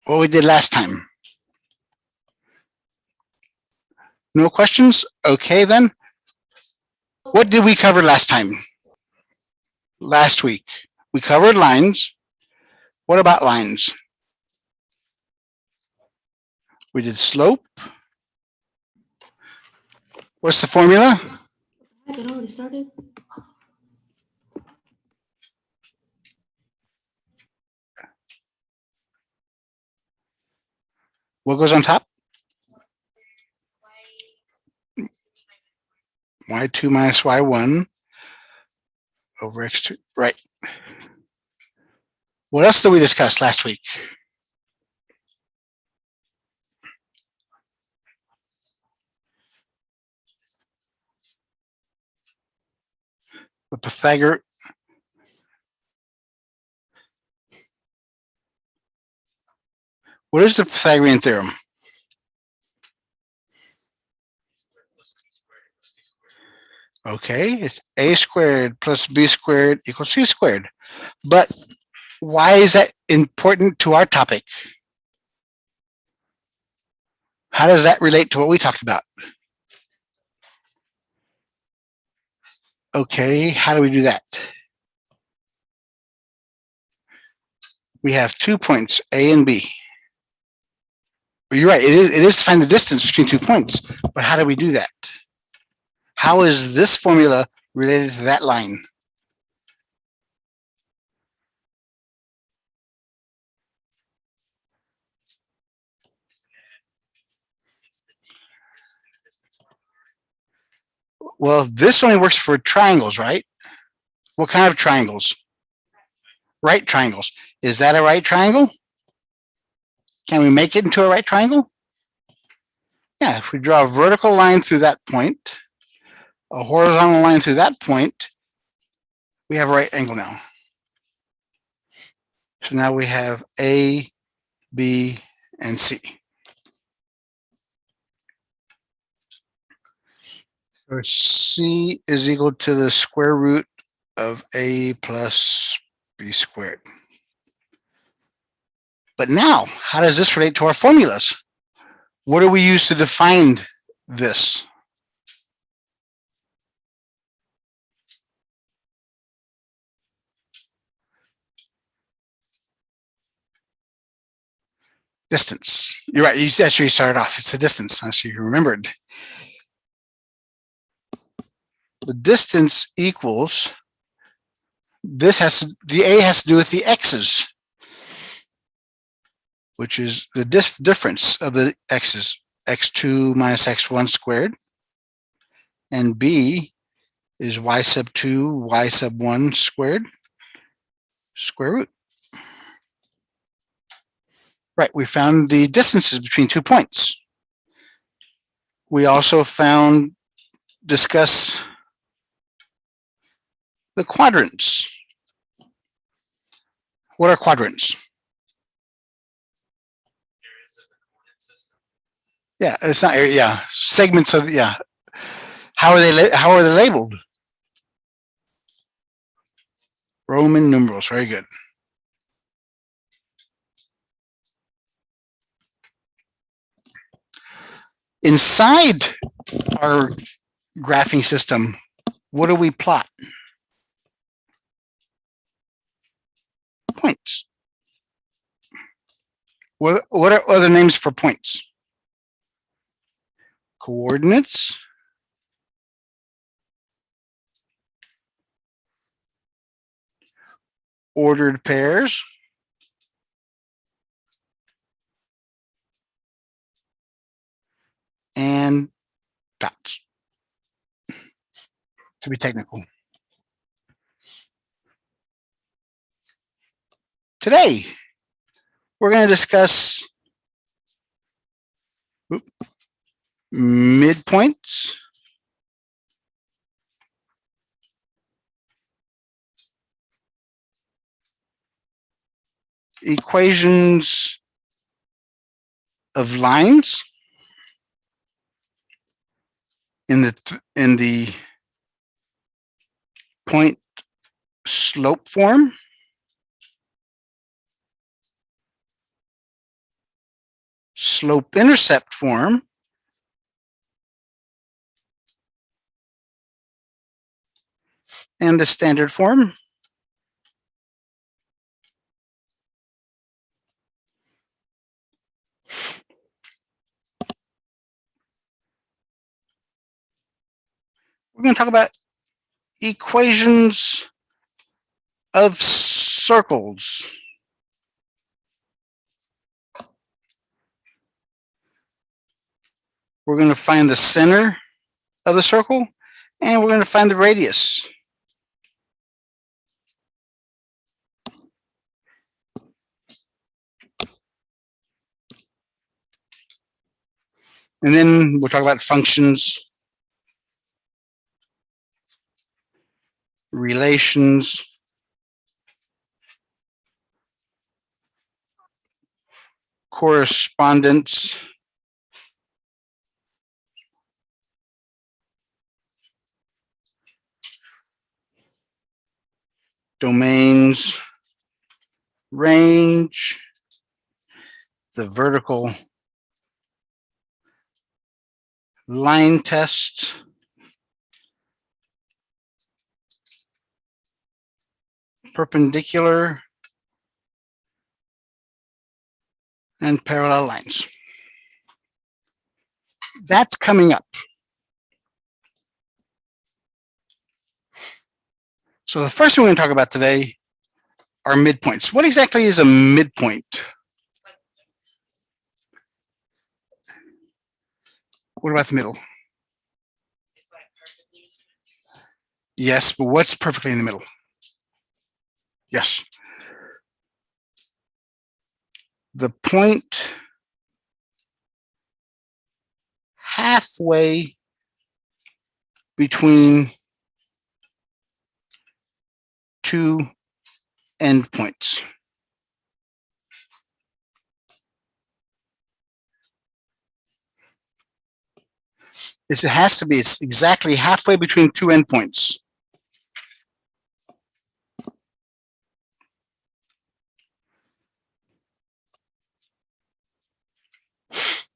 what we did last time. No questions? Okay, then. What did we cover last time? Last week. We covered lines. What about lines? We did slope. What's the formula? It already started. What goes on top? Y2 minus Y1 over X2. Right. What else did we discuss last week? The Pythagorean. What is the Pythagorean theorem? Okay, it's a squared plus b squared equals c squared. But why is that important to our topic? How does that relate to what we talked about? Okay, how do we do that? We have 2 points, A and B. Well, you're right, it is to find the distance between 2 points, but how do we do that? How is this formula related to that line? Well, this only works for triangles, right? What kind of triangles? Right triangles. Is that a right triangle? Can we make it into a right triangle? Yeah, if we draw a vertical line through that point, a horizontal line through that point, we have a right angle now. So now we have A, B, and C. So C is equal to the square root of A plus B squared. But now, how does this relate to our formulas? What do we use to define this? Distance. You're right. That's where you started off. It's the distance. That's you remembered. The distance equals. The A has to do with the x's, which is the difference of the x's. X2 minus x1 squared, and B is y sub 2, y sub 1 squared, square root. Right, we found the distances between 2 points. We also discuss the quadrants. What are quadrants? Yeah, it's not, yeah, segments of, yeah. How are they labeled? Roman numerals, very good. Inside our graphing system, what do we plot? Points. What are other names for points? Coordinates. Ordered pairs. And dots, to be technical. Today, we're going to discuss midpoints, equations of lines in the point slope form, slope-intercept form, and the standard form. We're going to talk about equations of circles. We're going to find the center of the circle, and we're going to find the radius. And then we'll talk about functions, relations, correspondence, domains, range, the vertical line test, perpendicular, and parallel lines. That's coming up. So the first thing we're going to talk about today are midpoints. What exactly is a midpoint? What about the middle? Yes, but what's perfectly in the middle? Yes. The point halfway between two endpoints. It has to be exactly halfway between two endpoints.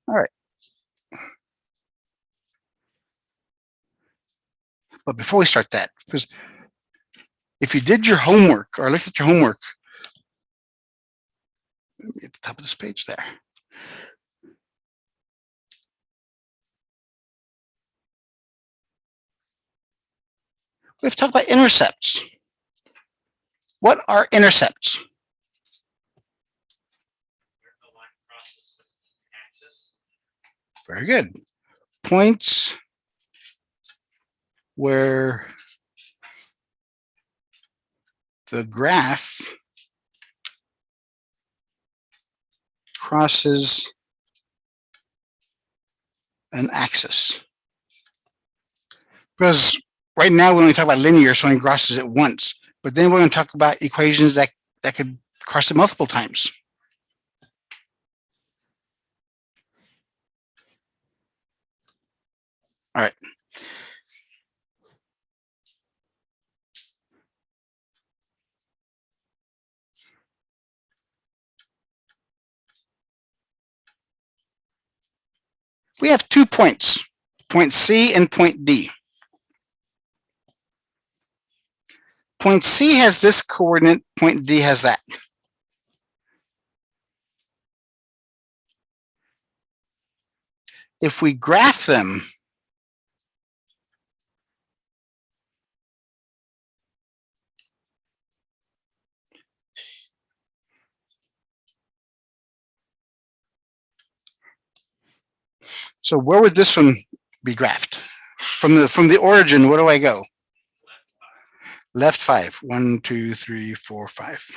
All right. But before we start that, because if you did your homework or looked at your homework, at the top of this page there. We have to talk about intercepts. What are intercepts? Very good. Points where the graph crosses an axis. Because right now we only talk about linear, so it only crosses it once. But then we're going to talk about equations that could cross it multiple times. All right. We have 2 points, point C and point D. Point C has this coordinate, point D has that. If we graph them, so where would this one be graphed? From the origin, where do I go? Left 5. 1, 2, 3, 4, 5.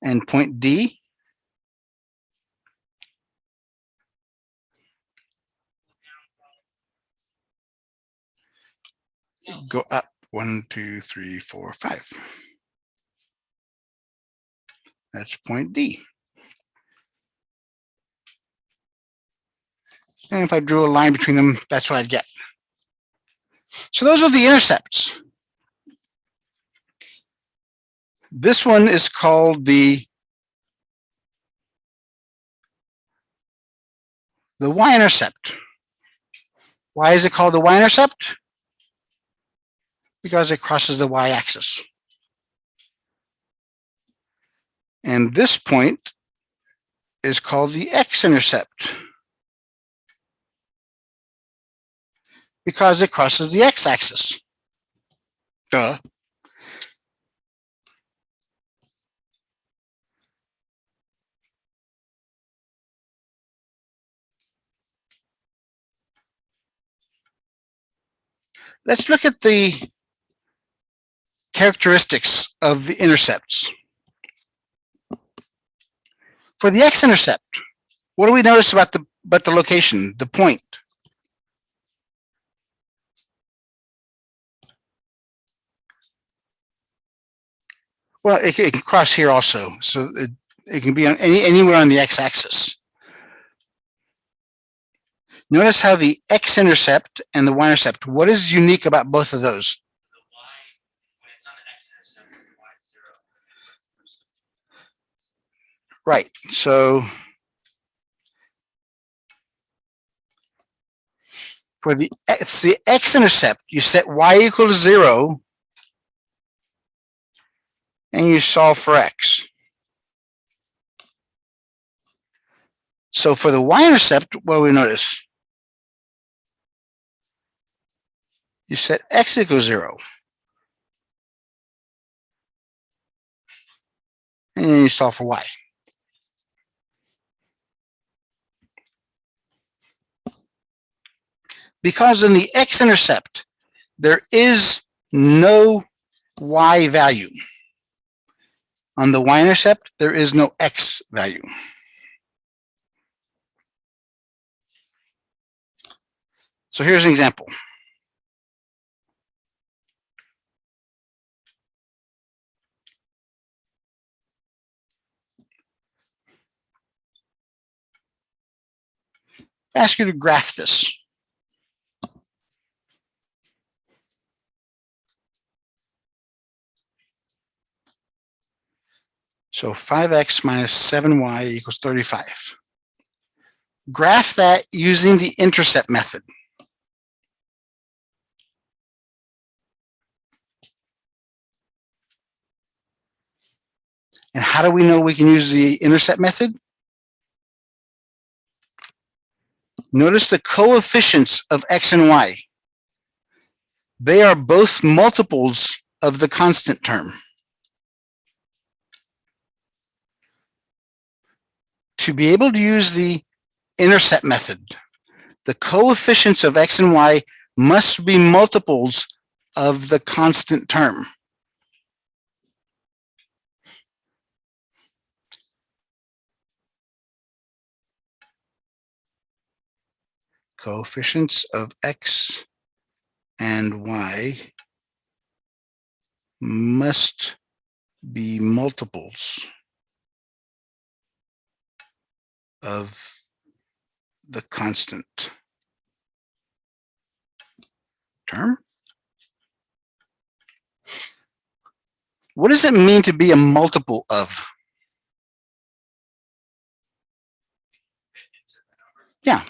And point D? Go up. 1, 2, 3, 4, 5. That's point D. And if I drew a line between them, that's what I'd get. So those are the intercepts. This one is called the the Y-intercept. Why is it called the Y-intercept? Because it crosses the Y-axis. And this point is called the X-intercept because it crosses the X-axis. Duh. Let's look at the characteristics of the intercepts. For the X-intercept, what do we notice about the location, the point? Well, it can cross here also, so it can be on anywhere on the X-axis. Notice how the X-intercept and the Y-intercept, what is unique about both of those? The Y, when it's on the X-intercept, Y is 0. Right, so for the X-intercept, you set Y equal to 0 and you solve for X. So for the Y-intercept, what do we notice? You set X equals 0. And then you solve for Y. Because in the X-intercept, there is no Y value. On the Y-intercept, there is no X value. So here's an example. I ask you to graph this. So 5x minus 7y equals 35. Graph that using the intercept method. And how do we know we can use the intercept method? Notice the coefficients of x and y. They are both multiples of the constant term. To be able to use the intercept method, the coefficients of x and y must be multiples of the constant term. Coefficients of x and y must be multiples of the constant term. What does it mean to be a multiple of? Yeah.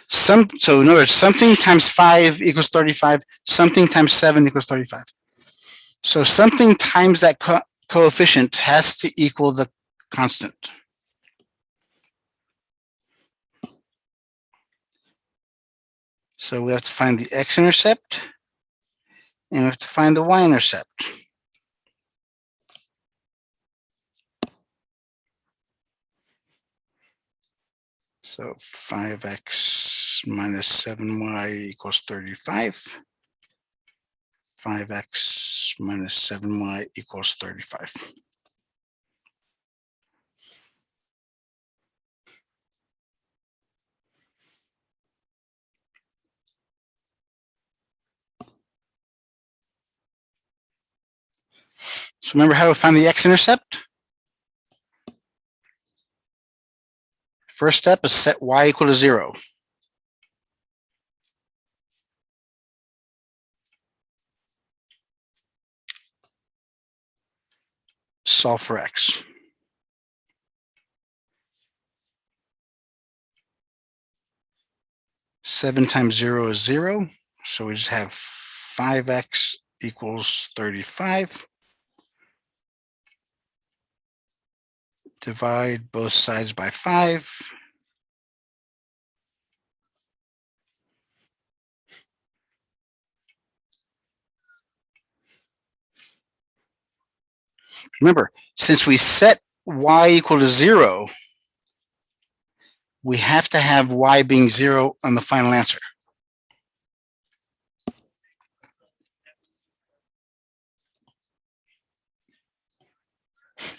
So in other words, something times 5 equals 35, something times 7 equals 35. So something times that coefficient has to equal the constant. So we have to find the x-intercept and we have to find the y-intercept. So 5x minus 7y equals 35. 5x minus 7y equals 35. So remember how to find the x-intercept? First step is set y equal to 0. Solve for x. 7 times 0 is 0. So we just have 5x equals 35. Divide both sides by 5. Remember, since we set y equal to 0, we have to have y being 0 on the final answer.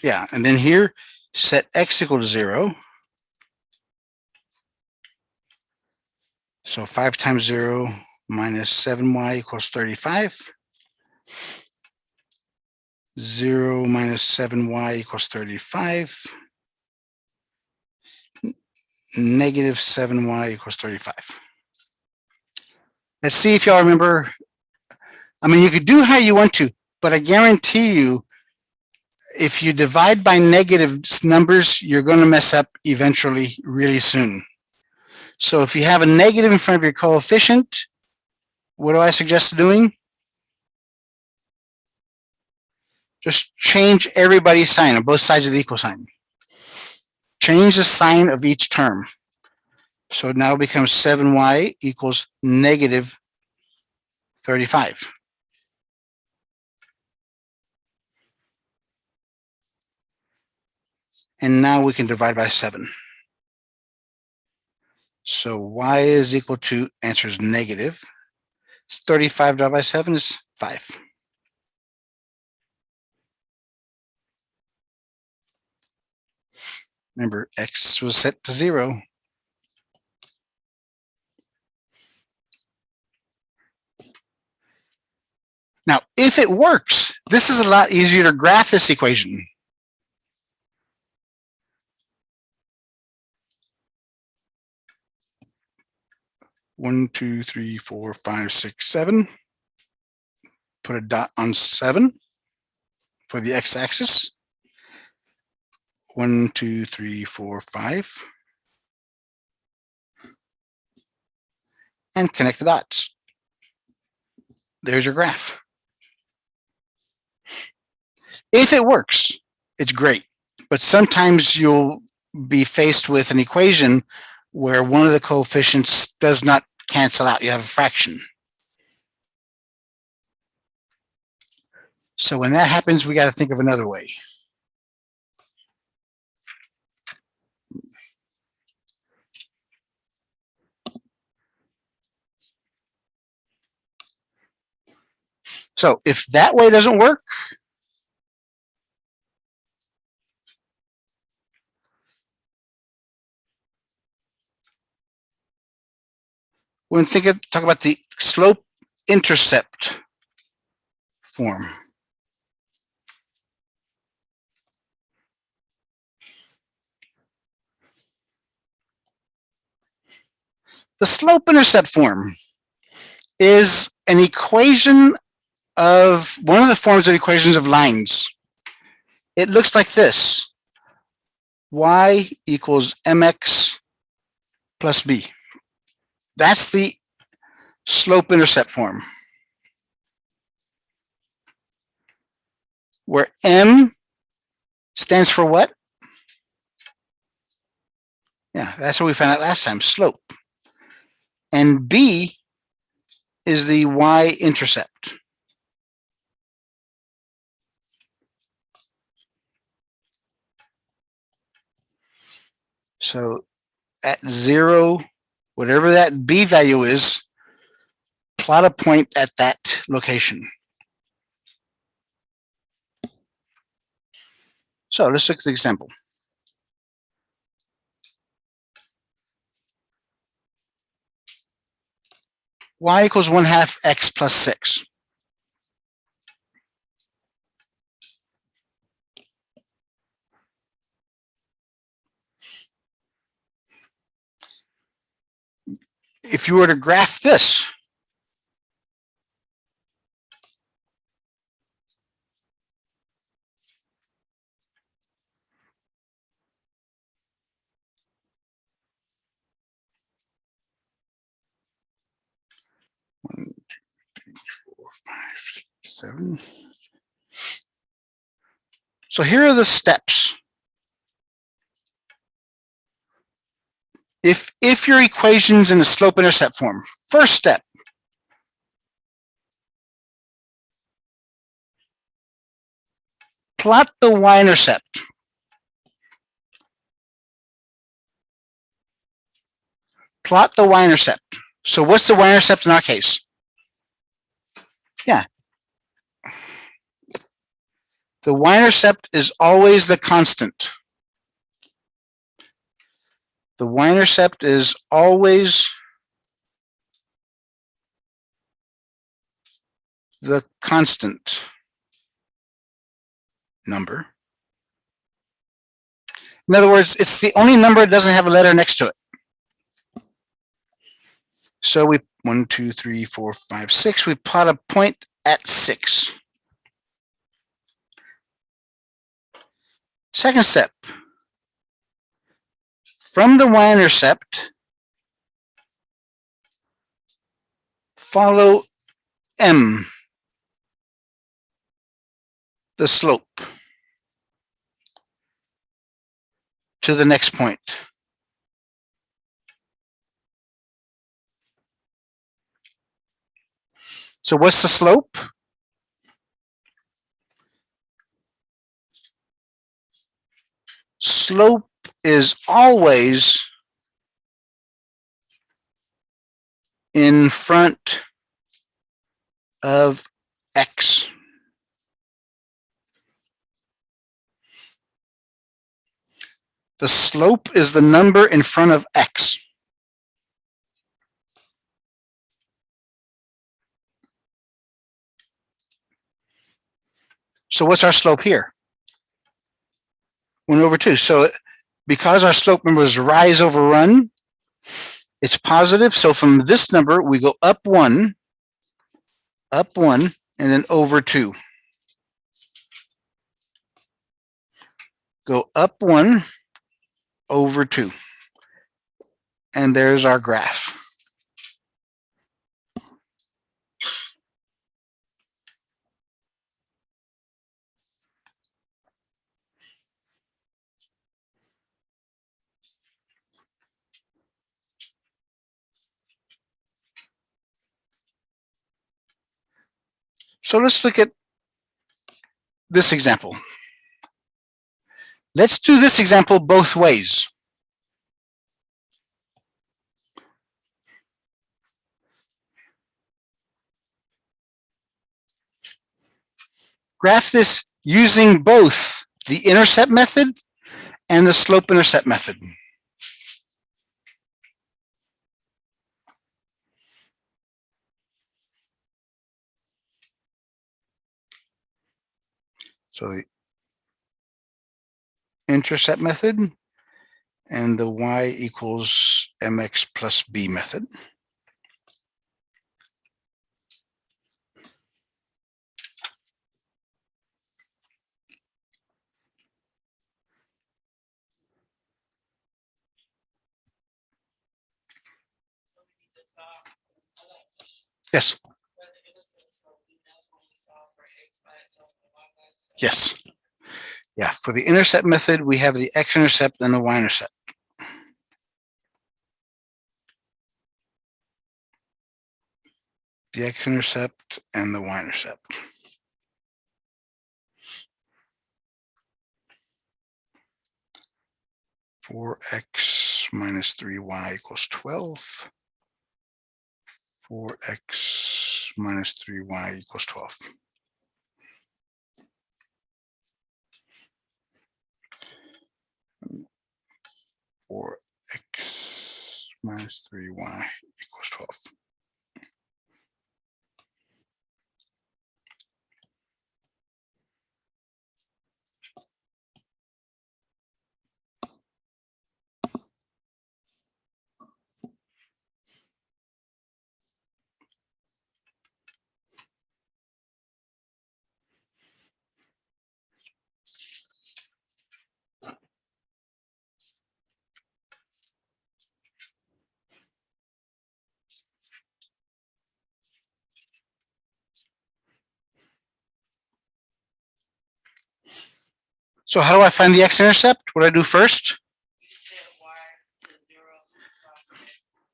Yeah, and then here, set x equal to 0. So 5 times 0 minus 7y equals 35. 0 minus 7y equals 35. Negative 7y equals 35. Let's see if y'all remember. I mean, you could do how you want to, but I guarantee you, if you divide by negative numbers, you're going to mess up eventually really soon. So if you have a negative in front of your coefficient, what do I suggest doing? Just change everybody's sign on both sides of the equal sign. Change the sign of each term. So it now becomes 7y equals negative 35. And now we can divide by 7. So y is equal to, answer is negative. 35 divided by 7 is 5. Remember, x was set to 0. Now, if it works, this is a lot easier to graph this equation. One, two, three, four, five, six, 7. Put a dot on 7 for the x-axis. 1, 2, 3, 4, 5. And connect the dots. There's your graph. If it works, it's great. But sometimes you'll be faced with an equation where one of the coefficients does not cancel out. You have a fraction. So when that happens, we got to think of another way. So if that way doesn't work, we're going to talk about the slope-intercept form. The slope-intercept form is an equation of one of the forms of equations of lines. It looks like this. Y equals mx plus b. That's the slope-intercept form, where m stands for what? Yeah, that's what we found out last time, slope. And b is the y-intercept. So at 0, whatever that b value is, plot a point at that location. So let's look at the example. Y equals 1/2 x plus 6. If you were to graph this, 5, 7. So here are the steps. If your equation's in the slope-intercept form, first step, plot the y-intercept. Plot the y-intercept. So what's the y-intercept in our case? Yeah. The y-intercept is always the constant. The y-intercept is always the constant number. In other words, it's the only number that doesn't have a letter next to it. So we 1, 2, 3, 4, 5, 6. We plot a point at 6. Second step. From the y-intercept, follow m, the slope, to the next point. So what's the slope? Slope is always in front of x. The slope is the number in front of x. So what's our slope here? 1 over 2. So because our slope number is rise over run, it's positive. So from this number, we go up 1, and then over 2. Go up 1, over 2. And there's our graph. So let's look at this example. Let's do this example both ways. Graph this using both the intercept method and the slope-intercept method. So the intercept method and the y equals mx plus b method. Yes. Yes. Yeah, for the intercept method, we have the x-intercept and the y-intercept. The x-intercept and the y-intercept. For x minus 3y equals 12. 4x minus 3y equals 12. For x minus 3y equals 12. So how do I find the x-intercept? What do I do first? You set y to 0 and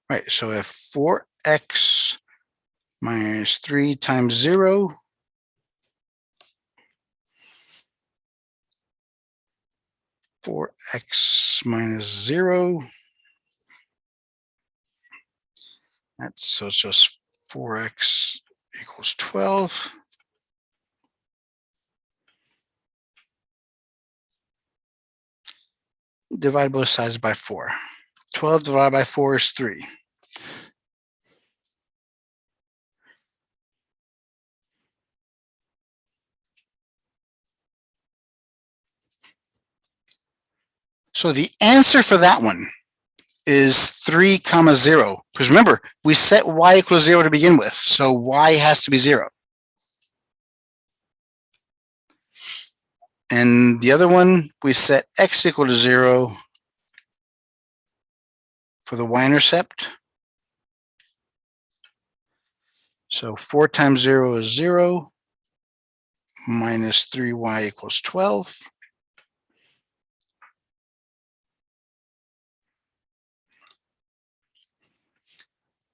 Right, so if 4x minus 3 times 0 4x minus 0, so it's just 4x equals 12. Divide both sides by 4. 12 divided by 4 is 3. So the answer for that one is 3 comma 0. Because remember, we set y equals 0 to begin with, so y has to be 0. And the other one, we set x equal to 0 for the y-intercept. So 4 times 0 is 0, minus 3y equals 12.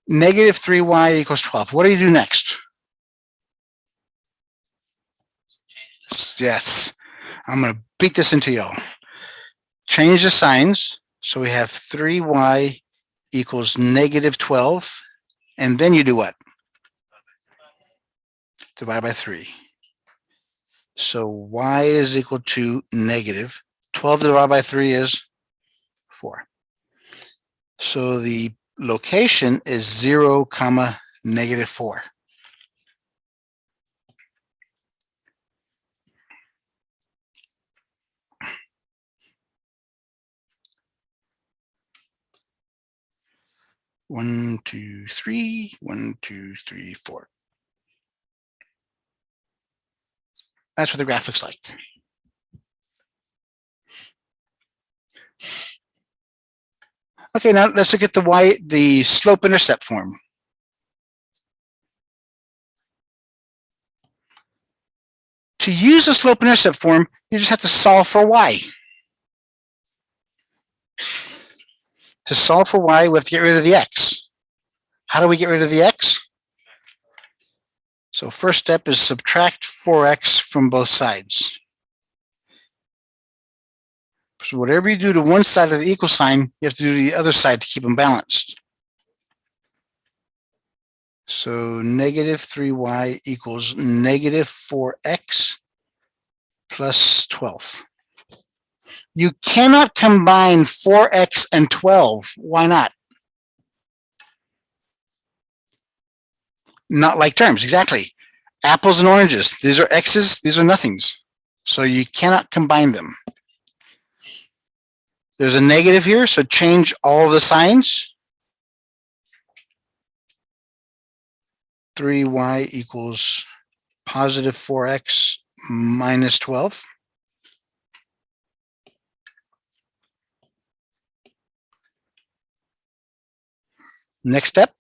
Negative 3y equals 12. What do you do next? Yes, I'm going to beat this into y'all. Change the signs. So we have 3y equals negative 12. And then you do what? Divide by 3. So y is equal to negative. 12 divided by 3 is 4. So the location is 0 comma negative 4. One, two, three, 1, 2, 3, 4. That's what the graph looks like. Okay, now let's look at the slope-intercept form. To use the slope-intercept form, you just have to solve for y. To solve for y, we have to get rid of the x. How do we get rid of the x? So first step is subtract 4x from both sides. So whatever you do to one side of the equal sign, you have to do to the other side to keep them balanced. So negative 3y equals negative 4x plus 12. You cannot combine 4x and 12. Why not? Not like terms, exactly. Apples and oranges. These are x's, these are nothings. So you cannot combine them. There's a negative here, so change all the signs. 3y equals positive 4x minus 12. Next step,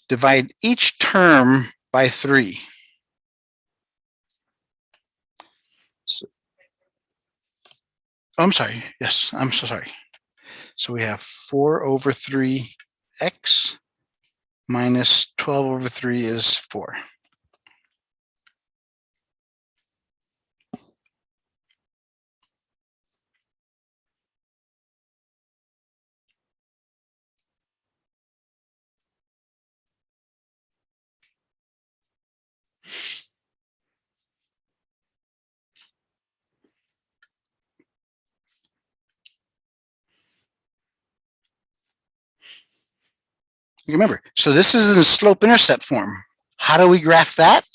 divide each term by 3. So, I'm sorry. Yes, I'm so sorry. So we have 4 over 3x minus 12 over 3 is 4. Remember, so this is in the slope-intercept form. How do we graph that?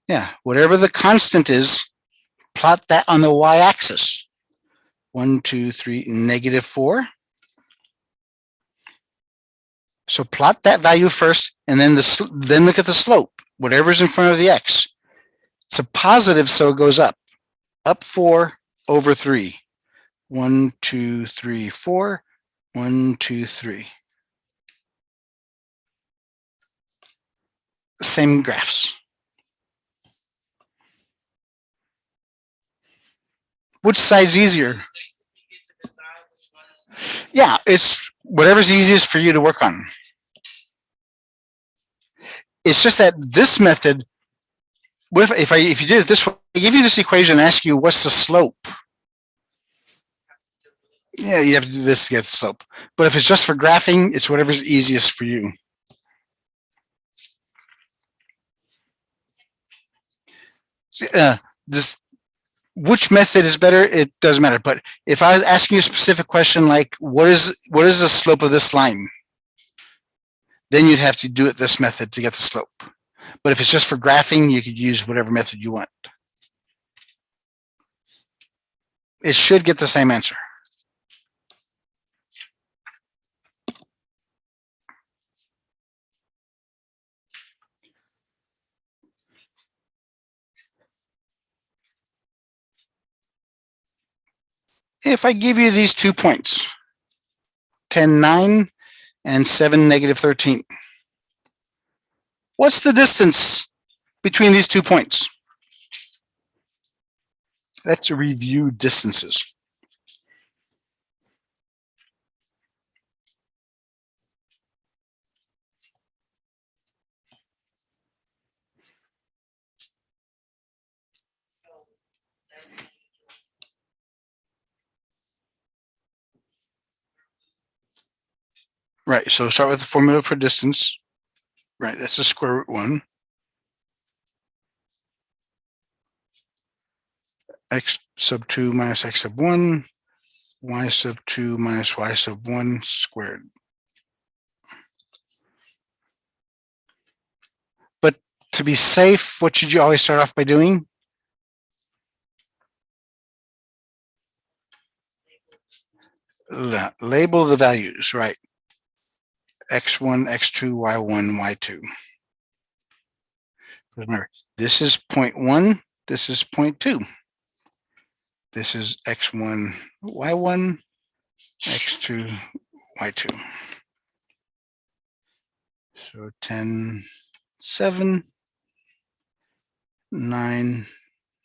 Yeah, whatever the constant is, plot that on the y-axis. 1, 2, 3, negative 4. So plot that value first, and then then look at the slope. Whatever's in front of the x. It's a positive, so it goes up. Up 4 over 3. 1, 2, 3, 4. 1, 2, 3. Same graphs. Which side's easier? Basically get to decide which one. Yeah, it's whatever's easiest for you to work on. It's just that this method, what if you did it this way, I give you this equation and ask you what's the slope? Yeah, you have to do this to get the slope. But if it's just for graphing, it's whatever's easiest for you. Which method is better? It doesn't matter. But if I was asking you a specific question like what is the slope of this line? Then you'd have to do it this method to get the slope. But if it's just for graphing, you could use whatever method you want. It should get the same answer. If I give you these 2 points, 10, 9, and 7, -13, what's the distance between these 2 points? Let's review distances. Right, so start with the formula for distance. Right, that's the square root 1. X sub 2 minus x sub 1, y sub 2 minus y sub 1 squared. But to be safe, what should you always start off by doing? Label the values, right? X1, X2, Y1, Y2. Remember, this is 0.1, this is 0.2. This is X1, Y1, X2, Y2. So 10, 7, 9,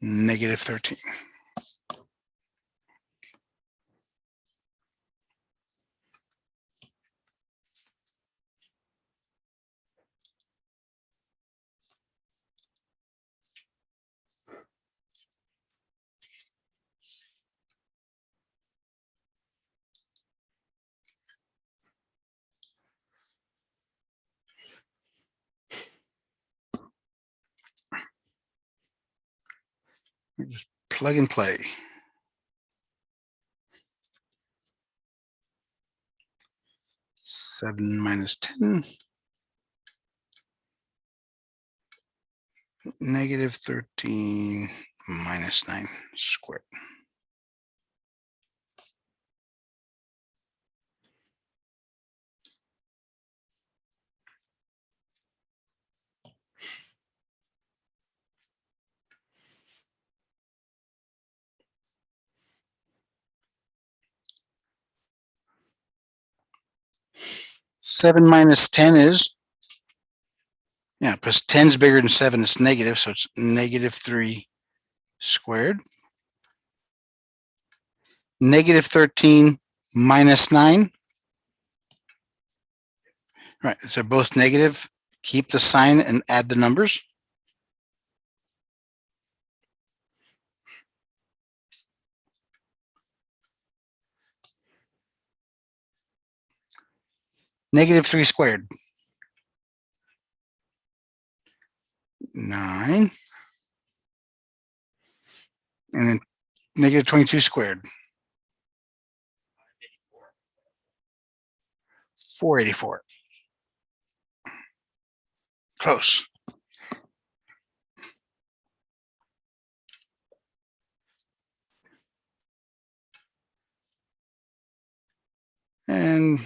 -13. Just plug and play. Seven minus 10, -13 minus 9 squared. Seven minus 10 is, yeah, because 10 is bigger than 7, it's negative, so it's -3 squared. -13 minus 9. Right, so both negative. Keep the sign and add the numbers. -3 squared. 9. And then -22 squared. 484. Close. And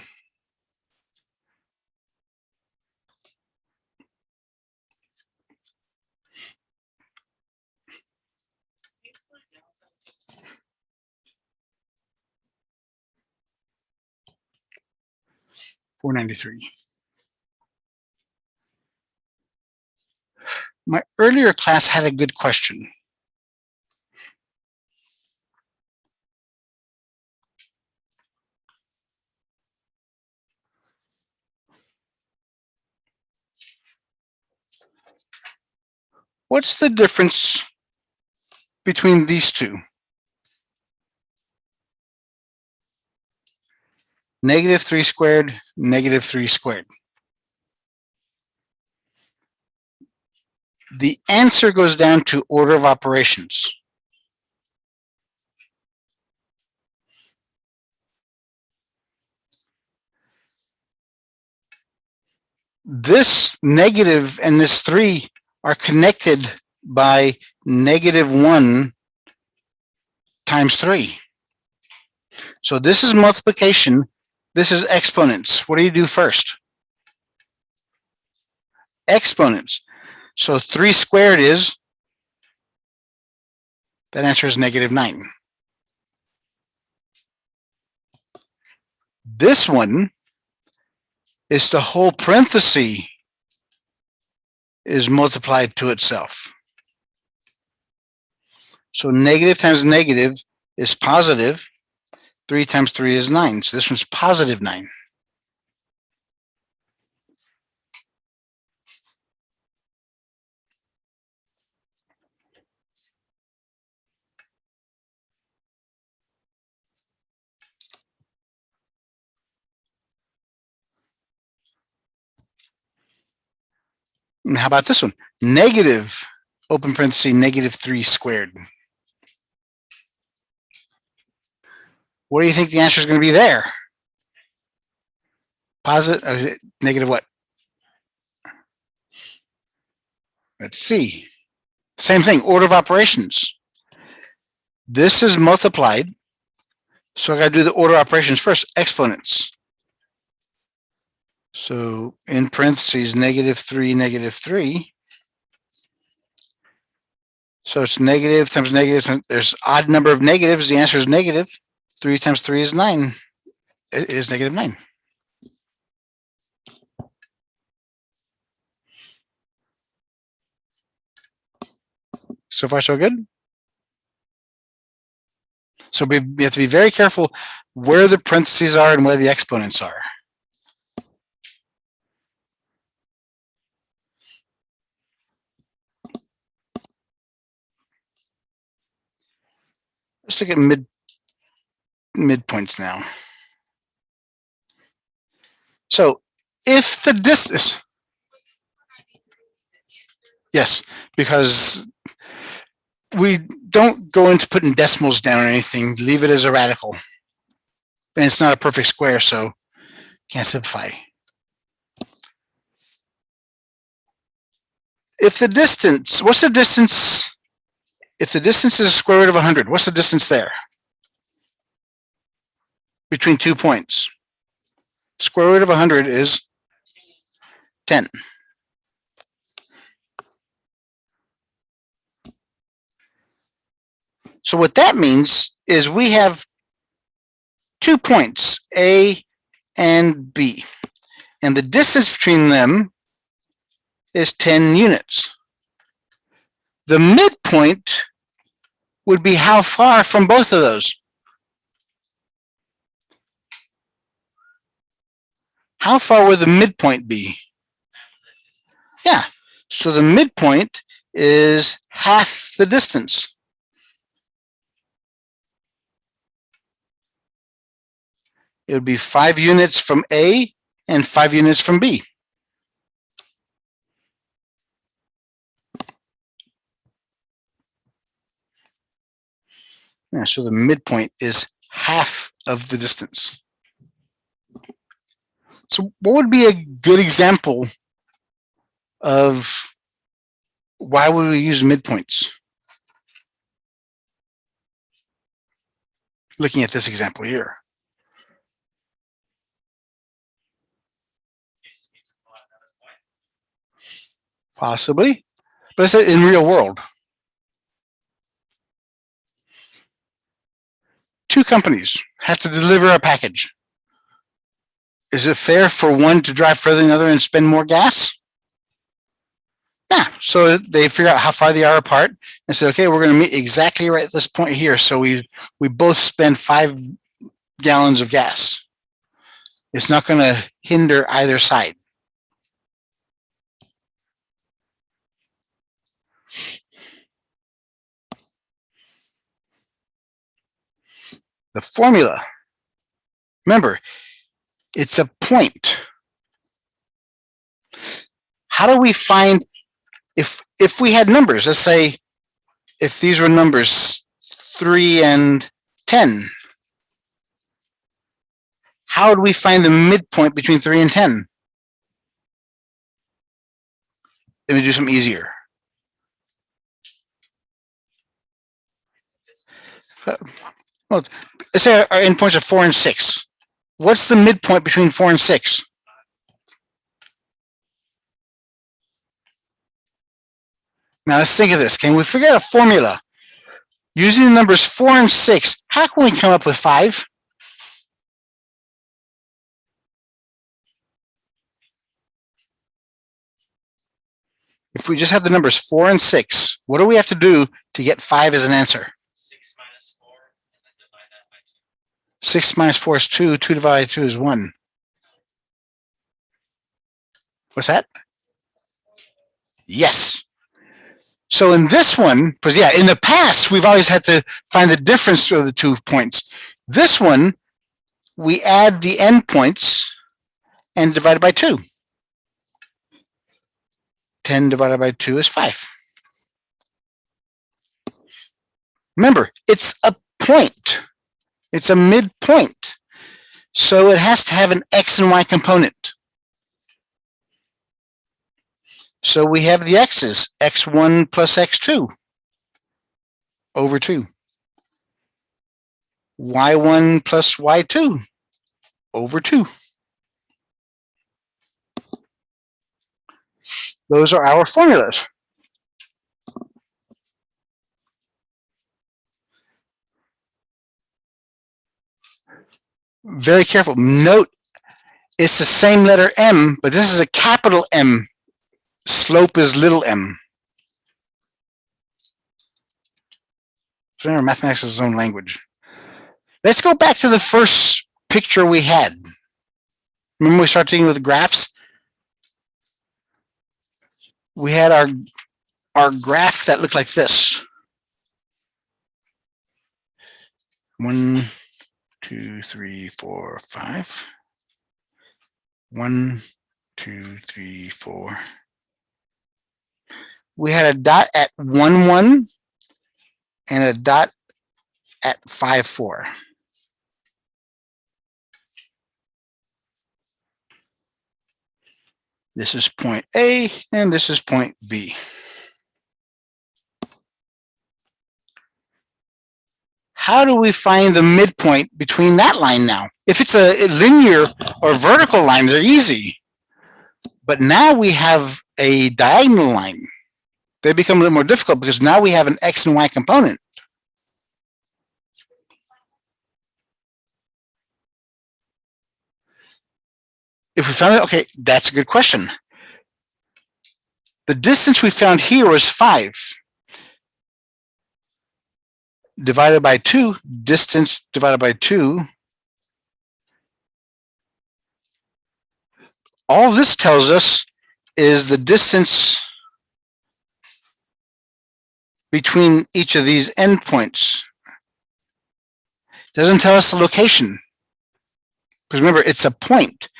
$493. My earlier class had a good question. What's the difference between these two? Negative 3 squared, negative 3 squared. The answer goes down to order of operations. This negative and this 3 are connected by negative 1 times 3. So this is multiplication. This is exponents. What do you do first? Exponents. So 3 squared is, that answer is negative 9. This one is the whole parenthesis is multiplied to itself. So negative times negative is positive. 3 times 3 is 9. So this one's positive 9. And how about this one? Negative, open parenthesis, negative 3 squared. What do you think the answer is going to be there? Positive, negative what? Let's see. Same thing, order of operations. This is multiplied. So I got to do the order of operations first, exponents. So in parentheses, negative 3, negative 3. So it's negative times negative. There's odd number of negatives. The answer is negative. 3 times 3 is 9. It is negative 9. So far, so good? So we have to be very careful where the parentheses are and where the exponents are. Let's look at midpoints now. So if the distance, yes, because we don't go into putting decimals down or anything, leave it as a radical. And it's not a perfect square, so can't simplify. If the distance, what's the distance? If the distance is square root of 100, what's the distance there? Between 2 points. Square root of 100 is 10. So what that means is we have 2 points, A and B, and the distance between them is 10 units. The midpoint would be how far from both of those? How far would the midpoint be? Yeah, so the midpoint is half the distance. It would be 5 units from A and 5 units from B. Yeah, so the midpoint is half of the distance. So what would be a good example of why would we use midpoints? Looking at this example here. Possibly, but it's in real world. 2 companies have to deliver a package. Is it fair for one to drive further than the other and spend more gas? Yeah, so they figure out how far they are apart and say, okay, we're going to meet exactly right at this point here. So we both spend 5 gallons of gas. It's not going to hinder either side. The formula. Remember, it's a point. How do we find, if we had numbers, let's say if these were numbers 3 and 10, how would we find the midpoint between 3 and 10? Let me do something easier. Well, let's say our endpoints are 4 and 6. What's the midpoint between 4 and 6? Now let's think of this. Can we figure out a formula? Using the numbers 4 and 6, how can we come up with 5? If we just have the numbers 4 and 6, what do we have to do to get 5 as an answer? 6 minus 4, and then divide that by 2. 6 minus 4 is 2. 2 divided by 2 is 1. What's that? Yes. So in this one, because yeah, in the past, we've always had to find the difference of the 2 points. This one, we add the endpoints and divide it by 2. 10 divided by 2 is 5. Remember, it's a point. It's a midpoint. So it has to have an x and y component. So we have the x's, x1 plus x2 over 2. y1 plus y2 over 2. Those are our formulas. Very careful. Note, it's the same letter M, but this is a capital M. Slope is little m. So remember, mathematics is its own language. Let's go back to the first picture we had. Remember we started dealing with graphs? We had our graph that looked like this. 1, 2, 3, 4, 5. 1, 2, 3, 4. We had a dot at 1, 1 and a dot at 5, 4. This is point A and this is point B. How do we find the midpoint between that line now? If it's a linear or vertical line, they're easy. But now we have a diagonal line. They become a little more difficult because now we have an x and y component. If we found it, okay, that's a good question. The distance we found here was 5. Divided by 2, distance divided by 2. All this tells us is the distance between each of these endpoints. Doesn't tell us the location. Because remember, it's a point.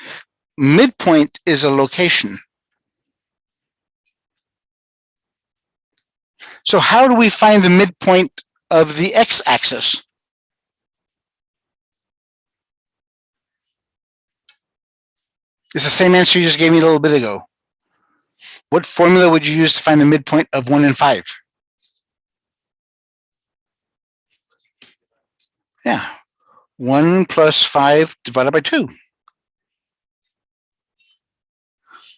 Midpoint is a location. So how do we find the midpoint of the x-axis? It's the same answer you just gave me a little bit ago. What formula would you use to find the midpoint of 1 and 5? Yeah, 1 plus 5 divided by 2.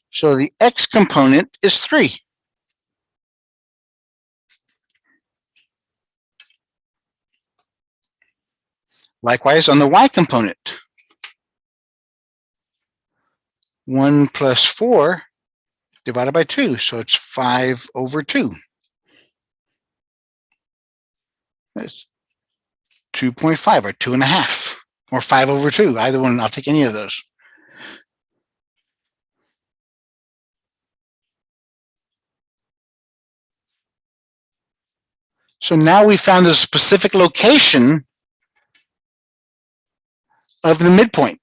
So the x component is 3. Likewise, on the y component, 1 plus 4 divided by 2, so it's 5 over 2. That's 2.5 or 2.5 or 5 over 2. Either one, I'll take any of those. So now we found the specific location of the midpoint.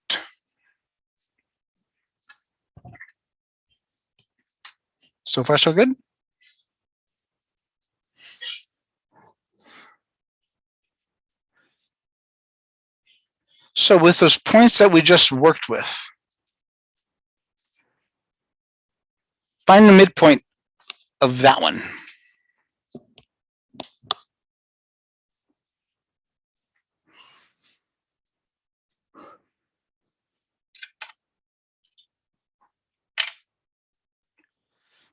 So far, so good? So with those points that we just worked with, find the midpoint of that one.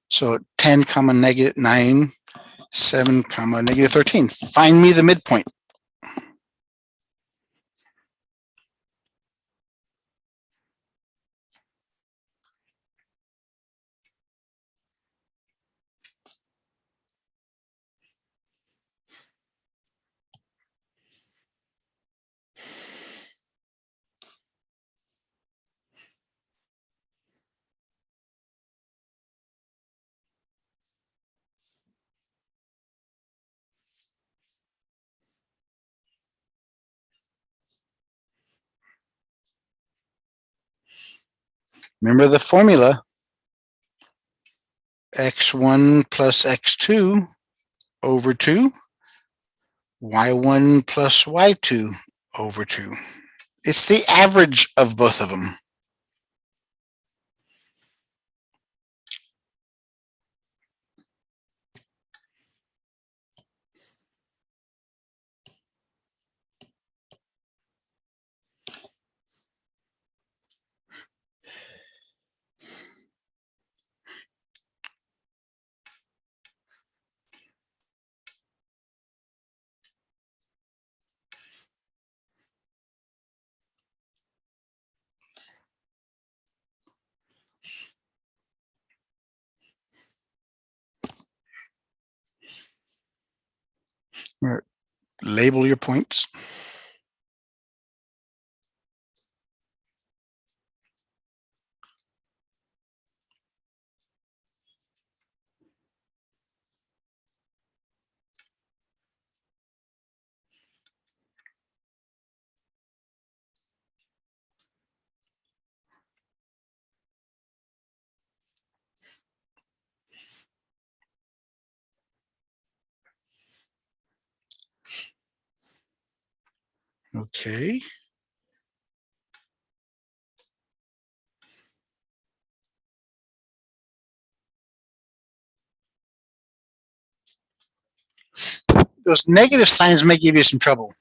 So 10 comma negative 9, 7 comma negative 13. Find me the midpoint. Remember the formula, x1 plus x2 over 2, y1 plus y2 over 2. It's the average of both of them. Label your points. Okay. Those negative signs may give you some trouble.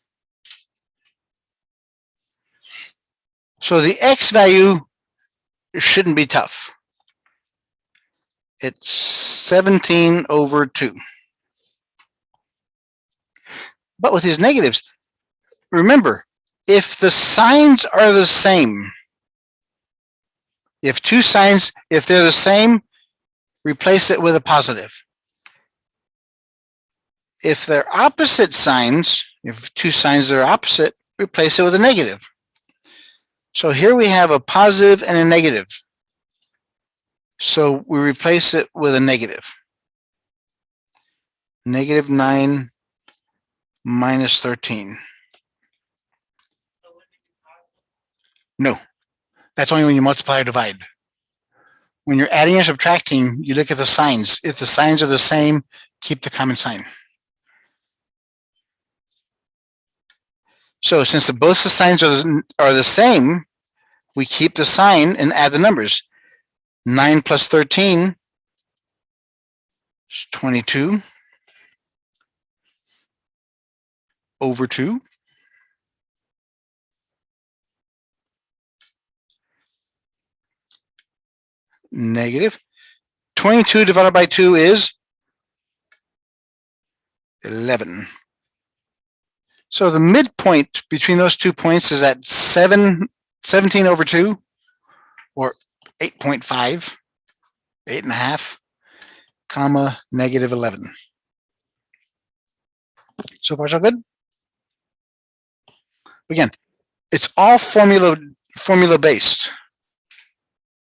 So the x value shouldn't be tough. It's 17 over 2. But with these negatives, remember, if the signs are the same, if two signs, if they're the same, replace it with a positive. If they're opposite signs, if two signs are opposite, replace it with a negative. So here we have a positive and a negative. So we replace it with a negative. Negative 9 minus 13. No, that's only when you multiply or divide. When you're adding or subtracting, you look at the signs. If the signs are the same, keep the common sign. So since both the signs are the same, we keep the sign and add the numbers. 9 plus 13 is 22 over 2. Negative. 22 divided by 2 is 11. So the midpoint between those 2 points is at 17 over 2, or 8.5, 8.5, comma, negative 11. So far, so good? Again, it's all formula based.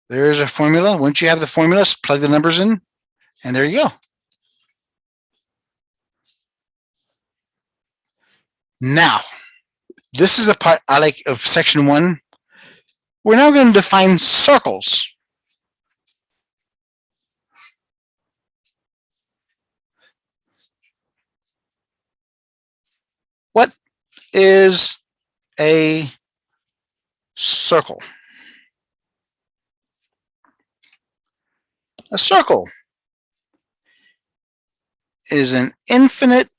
There's a formula. Once you have the formulas, plug the numbers in, and there you go. Now, This is the part I like of section 1. We're now going to define circles. What is a circle? A circle is an infinite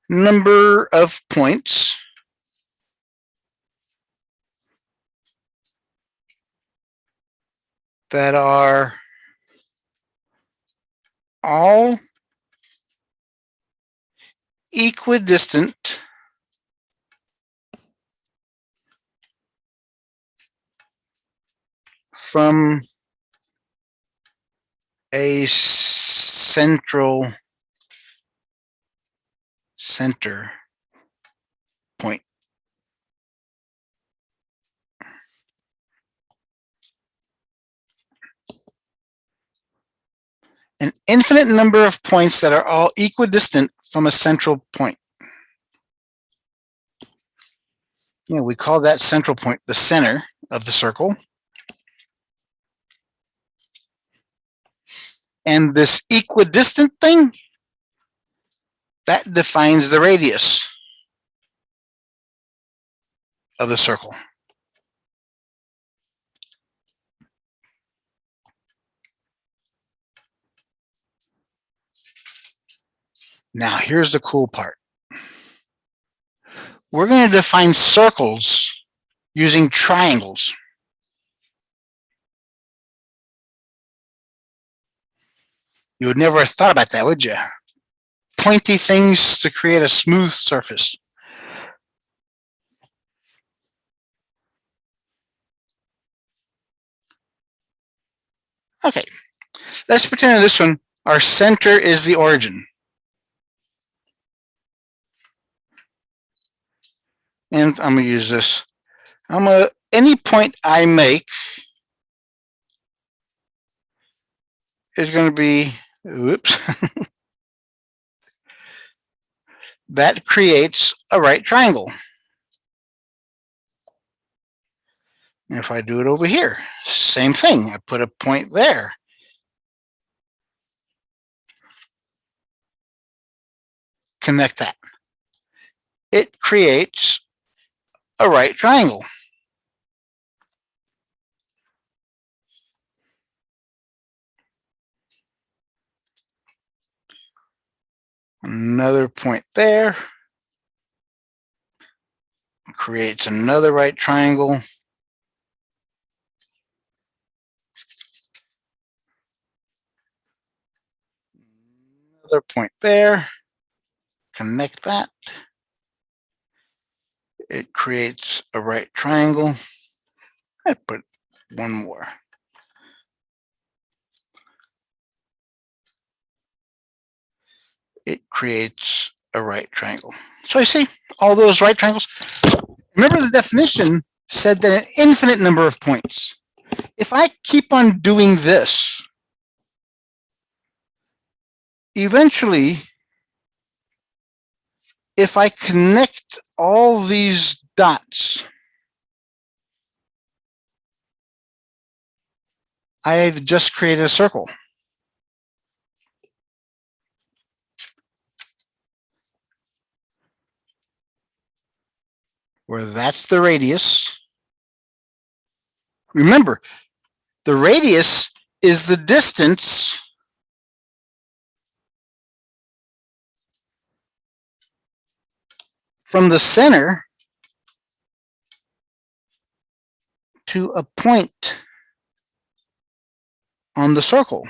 number of points that are all equidistant from a central center point. An infinite number of points that are all equidistant from a central point. Yeah, we call that central point the center of the circle. And this equidistant thing, that defines the radius of the circle. Now, here's the cool part. We're going to define circles using triangles. You would never have thought about that, would you? Pointy things to create a smooth surface. Okay, let's pretend in this one, our center is the origin. And I'm going to use this. Any point I make is going to be, whoops, that creates a right triangle. And if I do it over here, same thing. I put a point there. Connect that. It creates a right triangle. Another point there. Creates another right triangle. Another point there. Connect that. It creates a right triangle. I put one more. It creates a right triangle. So I see all those right triangles. Remember, the definition said that an infinite number of points. If I keep on doing this, eventually, if I connect all these dots, I've just created a circle. Where that's the radius. Remember, the radius is the distance from the center to a point on the circle.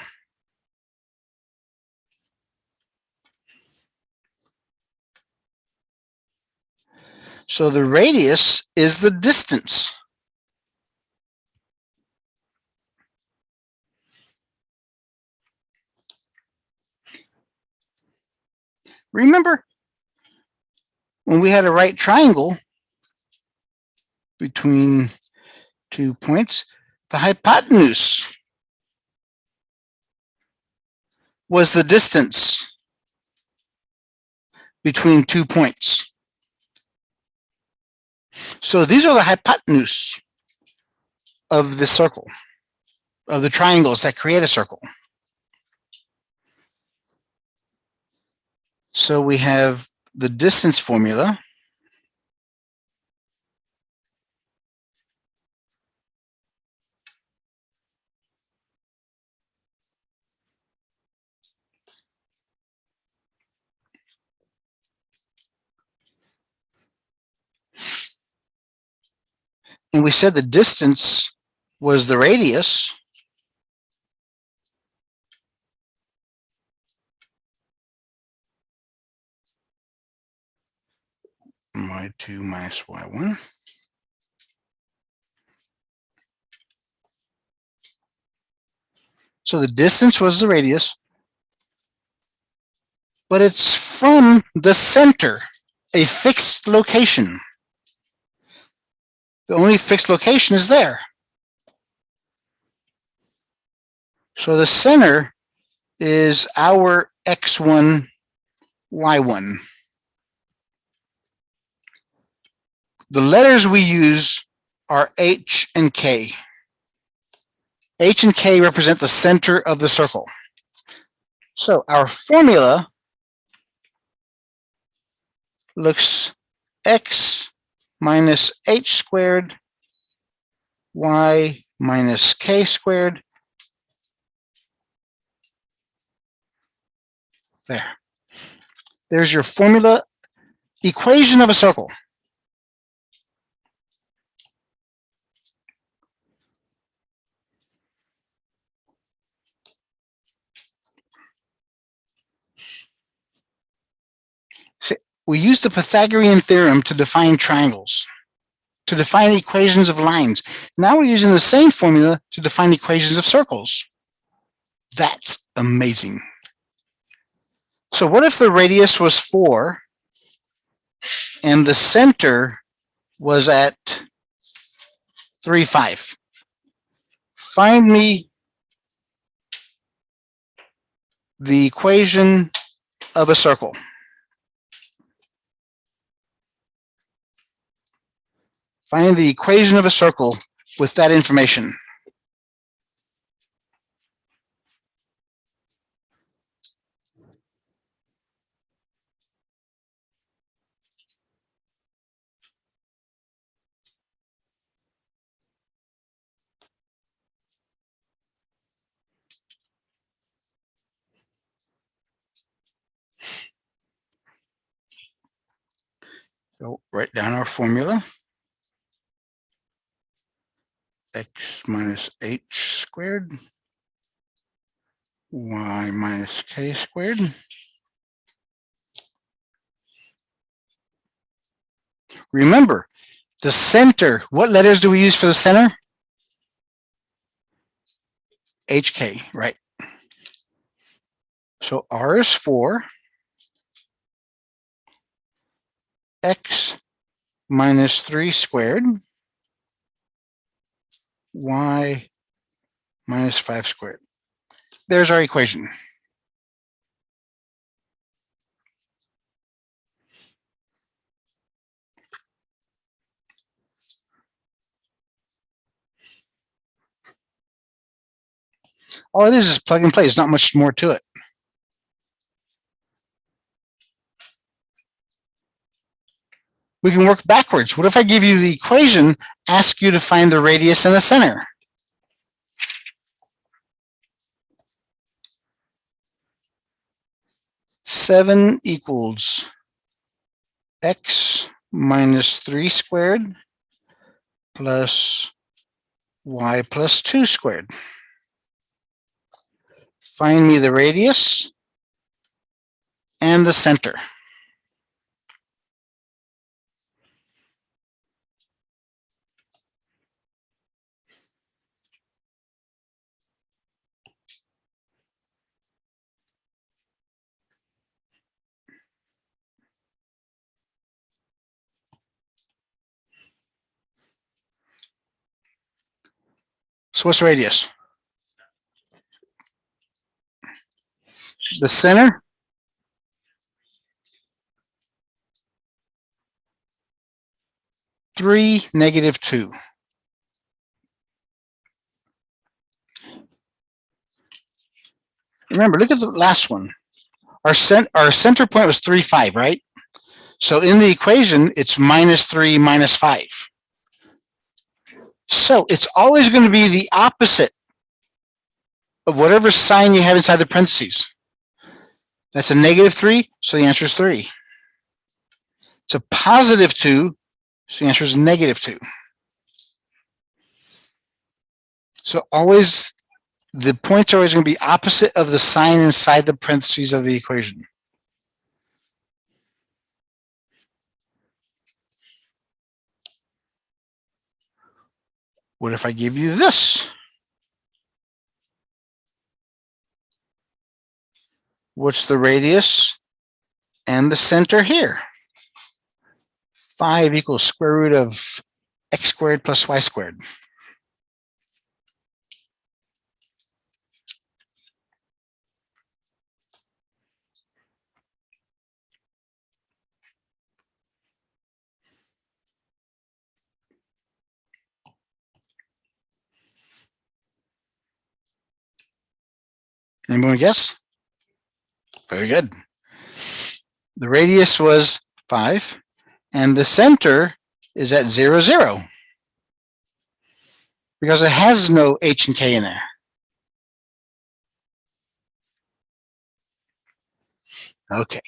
So the radius is the distance. Remember, when we had a right triangle between 2 points, the hypotenuse was the distance between 2 points. So these are the hypotenuse of the circle, of the triangles that create a circle. So we have the distance formula. And we said the distance was the radius. Y2 minus Y1. So the distance was the radius, but it's from the center, a fixed location. The only fixed location is there. So the center is our x1, y1. The letters we use are H and K. H and K represent the center of the circle. So our formula looks x minus h squared, y minus k squared. There. There's your formula equation of a circle. See, we use the Pythagorean theorem to define triangles, to define equations of lines. Now we're using the same formula to define equations of circles. That's amazing. So what if the radius was 4 and the center was at 3, 5? Find me the equation of a circle. Find the equation of a circle with that information. So write down our formula. X minus h squared, y minus k squared. Remember, the center, what letters do we use for the center? HK, right? So R is 4. X minus 3 squared. Y minus 5 squared. There's our equation. All it is plug and play. There's not much more to it. We can work backwards. What if I give you the equation, ask you to find the radius and the center? Seven equals x minus 3 squared plus y plus 2 squared. Find me the radius and the center. So what's the radius? The center? 3, -2. Remember, look at the last one. Our center point was 3, 5, right? So in the equation, it's -3, -5. So it's always going to be the opposite of whatever sign you have inside the parentheses. That's a -3, so the answer is 3. It's a +2, so the answer is -2. So always, the points are always going to be opposite of the sign inside the parentheses of the equation. What if I give you this? What's the radius and the center here? 5 equals square root of x squared plus y squared. Anyone guess? Very good. The radius was 5, and the center is at 0, 0, because it has no h and k in there. Okay.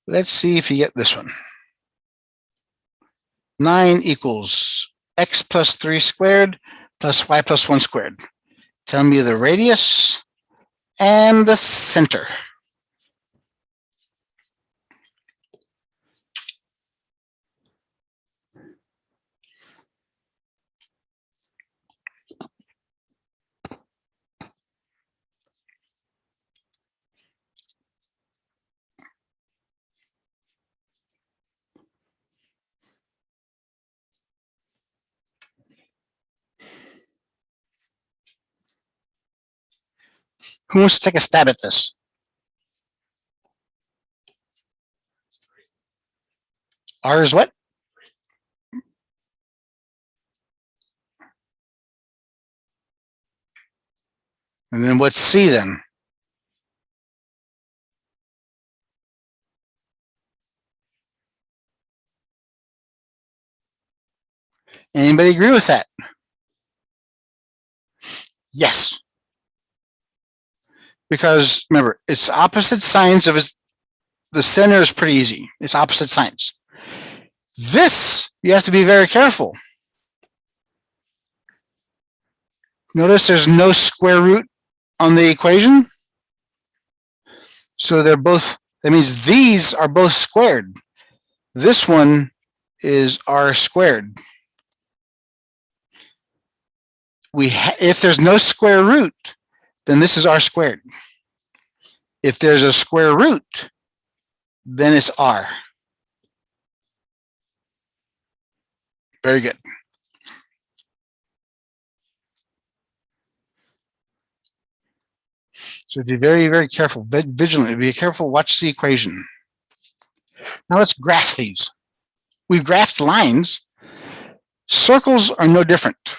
Let's see if you get this one. 9 equals x plus 3 squared plus y plus 1 squared. Tell me the radius and the center. Who wants to take a stab at this? R is what? And then what's C then? Anybody agree with that? Yes. Because remember, it's opposite signs of the center is pretty easy. It's opposite signs. This, you have to be very careful. Notice there's no square root on the equation. So they're both, that means these are both squared. This one is r squared. If there's no square root, then this is r squared. If there's a square root, then it's r. Very good. So be very, very careful, vigilant, be careful, watch the equation. Now let's graph these. We've graphed lines. Circles are no different.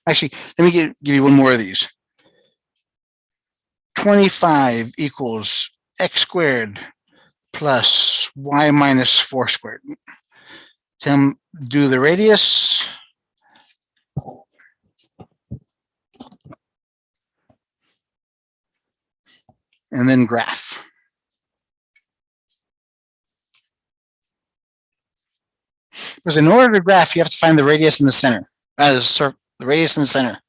Actually, let me give you one more of these. 25 equals x squared plus y minus 4 squared. Do the radius. And then graph. Because in order to graph, you have to find the radius in the center. The radius in the center.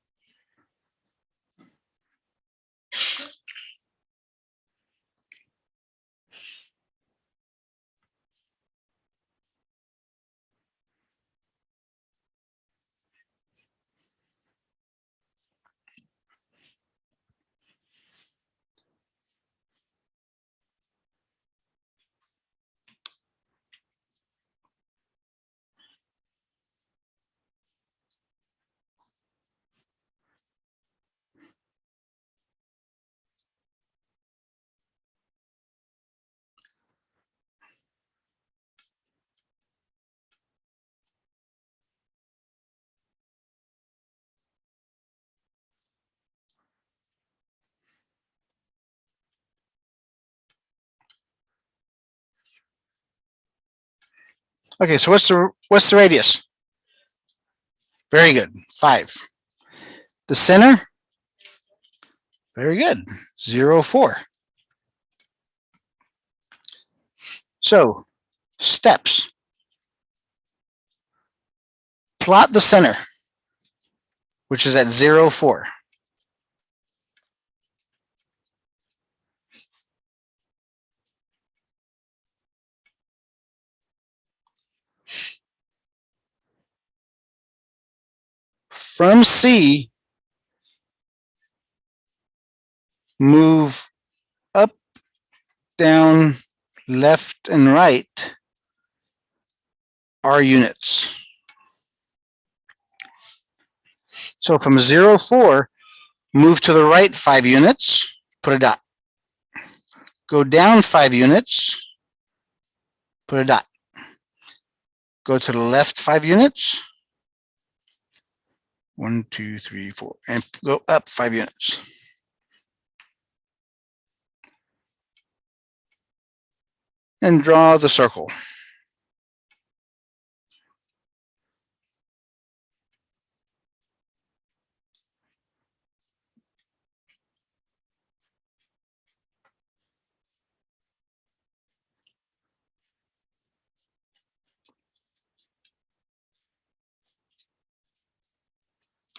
Okay, so what's the radius? Very good, 5. The center? Very good, 0, 4. So, steps. Plot the center, which is at 0, 4. From C, move up, down, left, and right are units. So from 0, 4, move to the right 5 units, put a dot. Go down 5 units, put a dot. Go to the left 5 units. 1, 2, 3, 4, and go up 5 units. And draw the circle.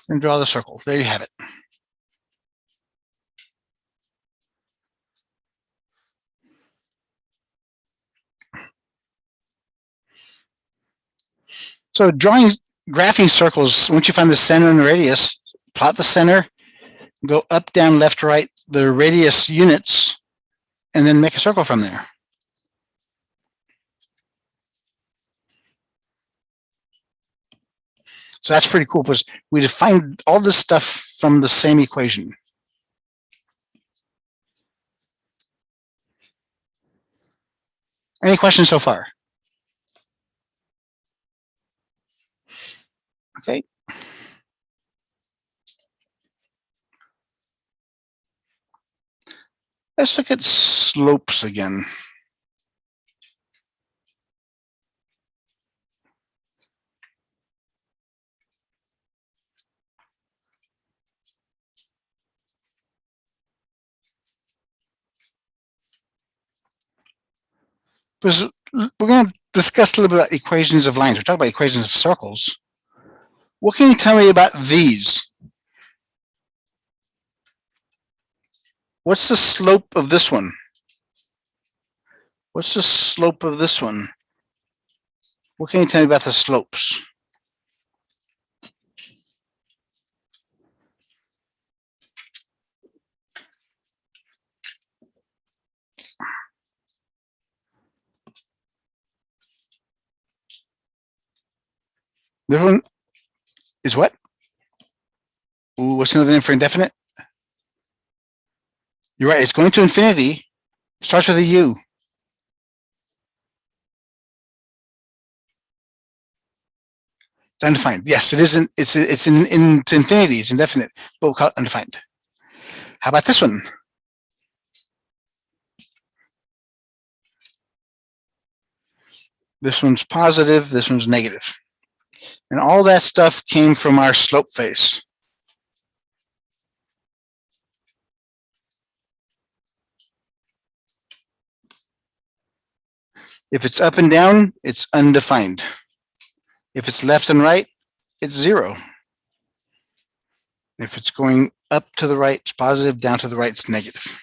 And draw the circle. There you have it. So graphing circles, once you find the center and the radius, plot the center, go up, down, left, right, the radius units, and then make a circle from there. So that's pretty cool because we defined all this stuff from the same equation. Any questions so far? Okay. Let's look at slopes again. Because we're going to discuss a little bit about equations of lines. We're talking about equations of circles. What can you tell me about these? What's the slope of this one? What's the slope of this one? What can you tell me about the slopes? This one is what? Ooh, what's another name for indefinite? You're right, it's going to infinity. Starts with a U. It's undefined. Yes, it isn't. It's into infinity. It's indefinite, but we'll call it undefined. How about this one? This one's positive. This one's negative. And all that stuff came from our slope face. If it's up and down, it's undefined. If it's left and right, it's 0. If it's going up to the right, it's positive, down to the right, it's negative.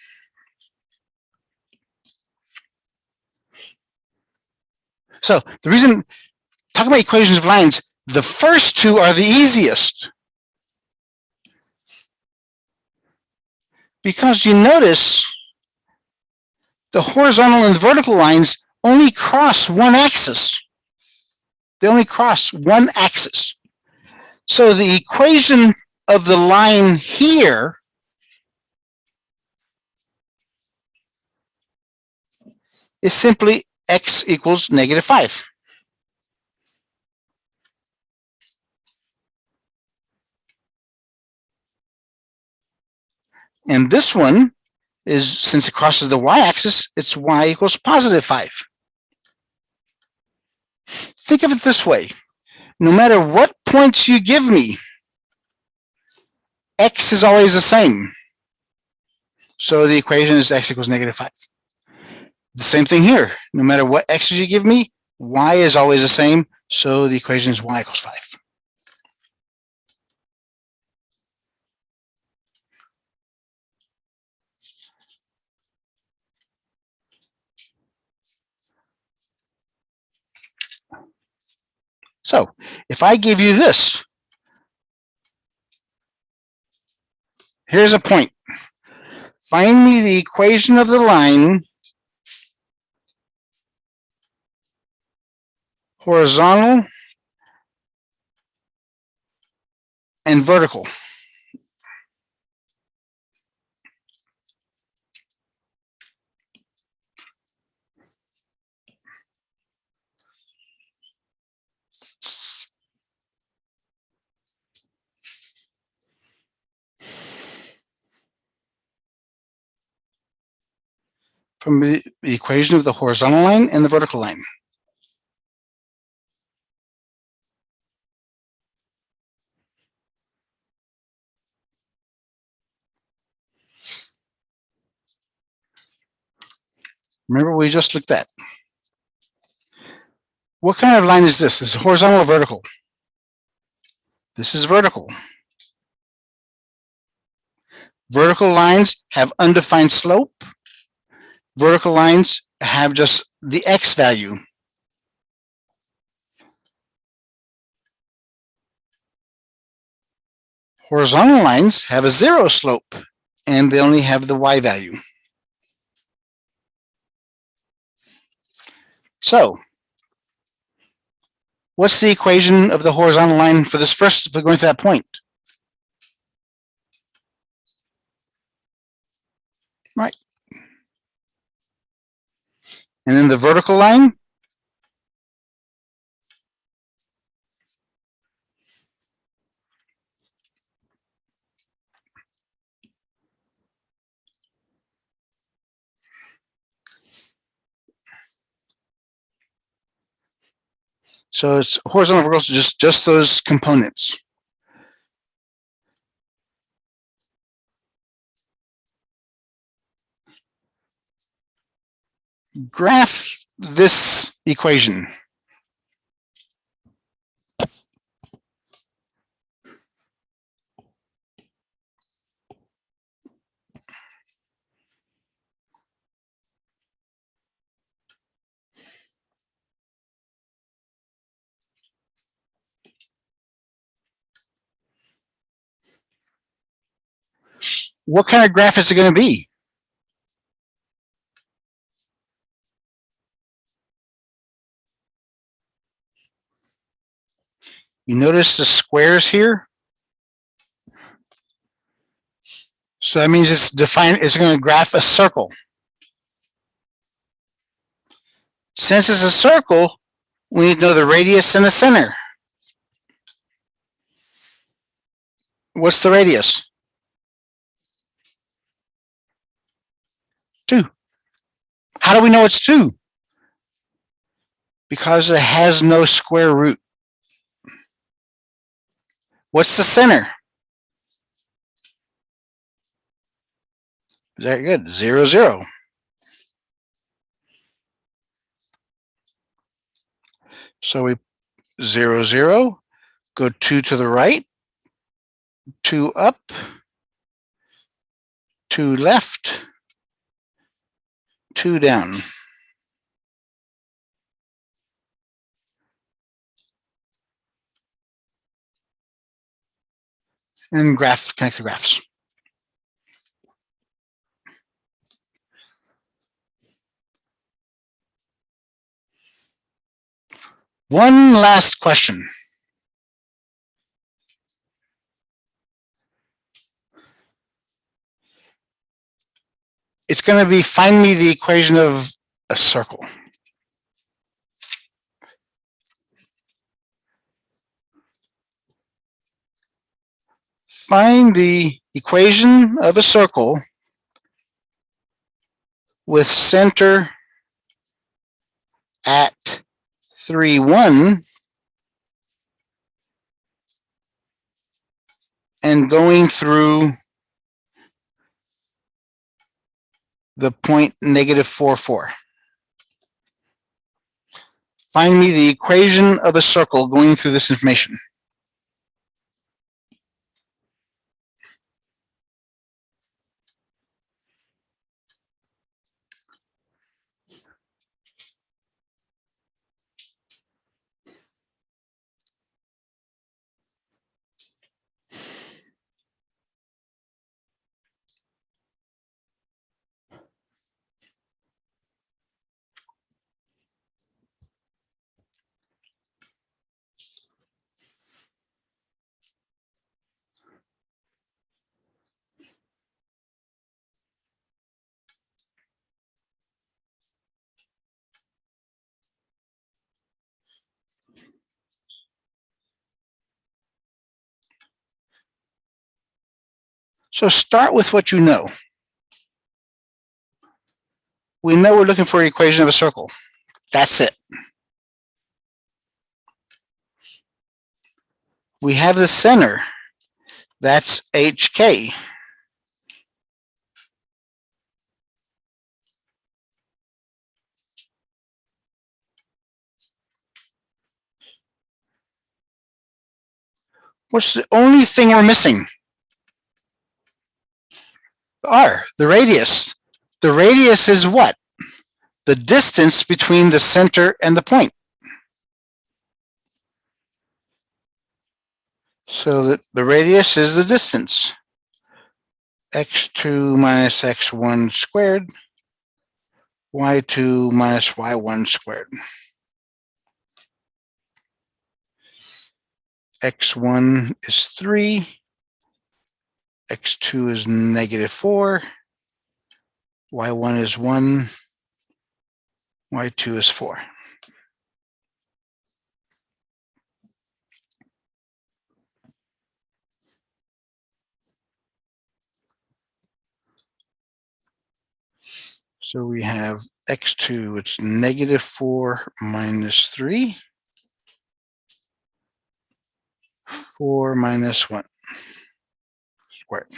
So the reason, talking about equations of lines, the first two are the easiest. Because you notice the horizontal and vertical lines only cross one axis. They only cross one axis. So the equation of the line here is simply x equals -5. And this one is, since it crosses the y-axis, it's y equals +5. think of it this way. No matter what points you give me, x is always the same. So the equation is x equals -5. The same thing here. No matter what x's you give me, y is always the same. So the equation is y equals 5. So if I give you this, here's a point. Find me the equation of the line horizontal and vertical. From the equation of the horizontal line and the vertical line. Remember we just looked at. What kind of line is this? Is it horizontal or vertical? This is vertical. Vertical lines have undefined slope. Vertical lines have just the x value. Horizontal lines have a 0 slope, and they only have the y value. So, what's the equation of the horizontal line for this first, if we're going to that point? Right. And then the vertical line? So it's horizontal and vertical, just those components. Graph this equation. What kind of graph is it going to be? You notice the squares here? So that means it's going to graph a circle. Since it's a circle, we need to know the radius and the center. What's the radius? 2. How do we know it's 2? Because it has no square root. What's the center? Very good. 0, 0. So we 0, 0, go 2 to the right, 2 up, 2 left, 2 down. And connect the graphs. One last question. It's going to be find me the equation of a circle. Find the equation of a circle with center at 3, 1, and going through the point -4, 4. Find me the equation of a circle going through this information. So start with what you know. We know we're looking for an equation of a circle. That's it. We have the center. That's HK. What's the only thing we're missing? R, the radius. The radius is what? The distance between the center and the point. So that the radius is the distance. x2 minus x1 squared, y2 minus y1 squared. x1 is 3, x2 is -4, y1 is 1, y2 is 4. So we have x2, it's -4 minus 3, 4 minus 1 squared.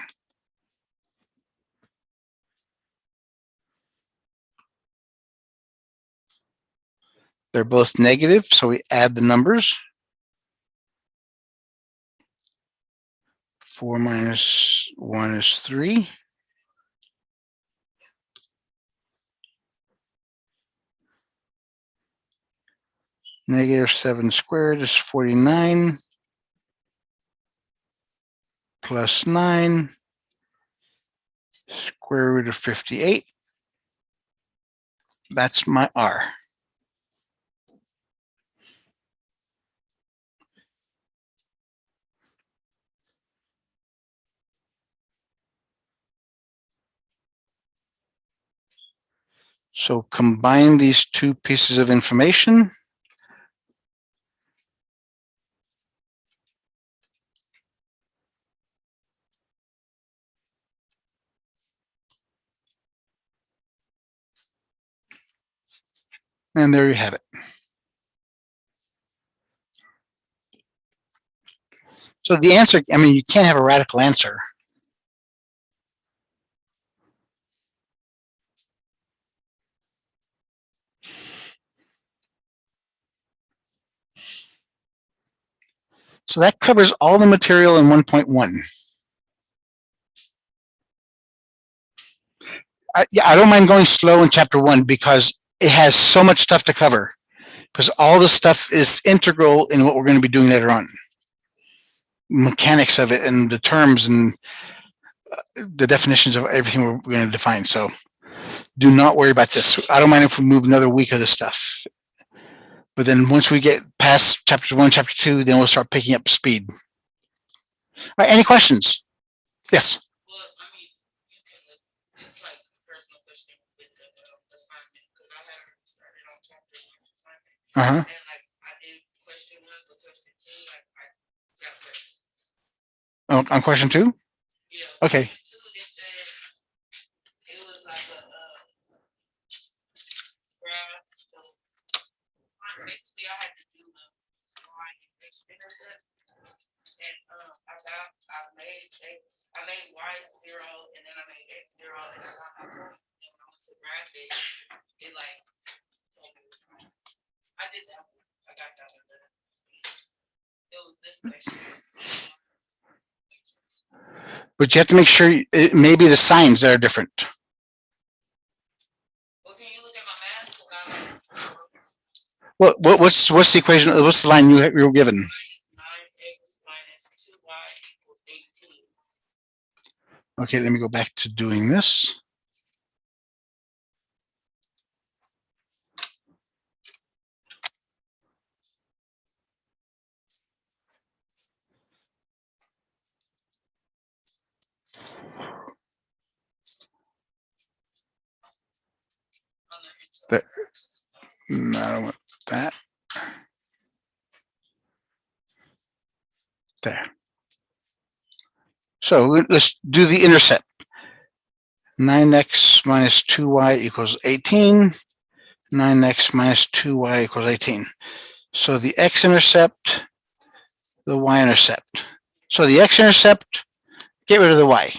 They're both negative, so we add the numbers. 4 minus 1 is 3. -7 squared is 49. Plus 9, square root of 58. That's my R. So combine these two pieces of information. And there you have it. So the answer, I mean, you can't have a radical answer. So that covers all the material in 1.1. Yeah, I don't mind going slow in chapter 1 because it has so much stuff to cover, because all the stuff is integral in what we're going to be doing later on. Mechanics of it and the terms and the definitions of everything we're going to define. So do not worry about this. I don't mind if we move another week of this stuff. But then once we get past chapter 1, chapter 2, then we'll start picking up speed. All right, any questions? Yes. Well, I mean, you can, it's like a personal question with the assignment, because I haven't started on chapter 1 assignment. And like I did question 1 for question 2, like I got a question. Oh, on question 2? Yeah. Okay. Question 2, it said it was like a graph of basically I had to do the Y-Intercept. And I made Y 0 and then I made X 0 and I got my point. And when I was to graph it, it like told me it was wrong. I did that one. I got that one done. It was this question. But you have to make sure it may be the signs that are different. Well, can you look at my math? What's the equation? What's the line you were given? Minus 9x minus 2y equals 18. Okay, let me go back to doing this. There. No, I don't want that. There. So let's do the intercept. 9x minus 2y equals 18. 9x minus 2y equals 18. So the x-intercept, the y-intercept. So the x-intercept, get rid of the y.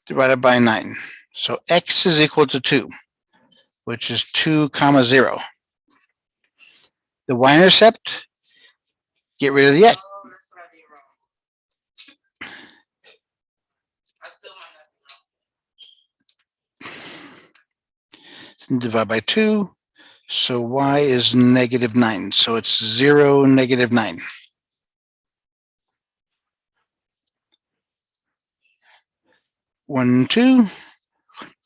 Divided by 9. So x is equal to 2, which is 2 comma 0. The y-intercept, get rid of the x. Oh, that's what I did wrong. I still might not be wrong. Divide by 2. So y is negative 9. So it's 0, negative 9. One, 2,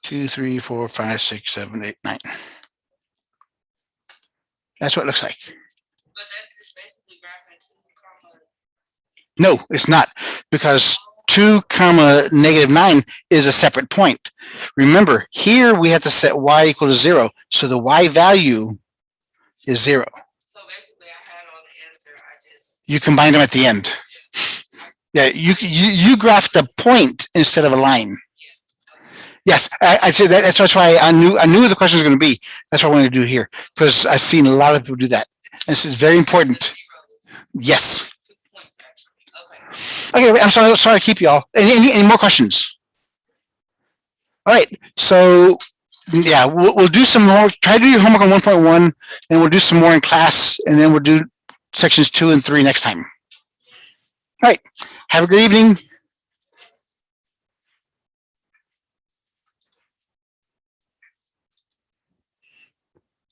2, 3, 4, 5, 6, 7, 8, 9. That's what it looks like. But that's just basically graphing 2 comma. No, it's not, because 2 comma negative 9 is a separate point. Remember, here we have to set y equal to 0. So the y value is 0. So basically I had all the answer. I just. You combine them at the end. Yeah, you graphed a point instead of a line. Yes, I said that. That's why I knew the question was going to be. That's what I wanted to do here, because I've seen a lot of people do that. And this is very important. Yes. 2 points actually. Okay. Okay, I'm sorry to keep y'all. Any more questions? All right. So yeah, we'll do some more. Try to do your homework on 1.1, and we'll do some more in class, and then we'll do sections 2 and 3 next time. All right. Have a great evening.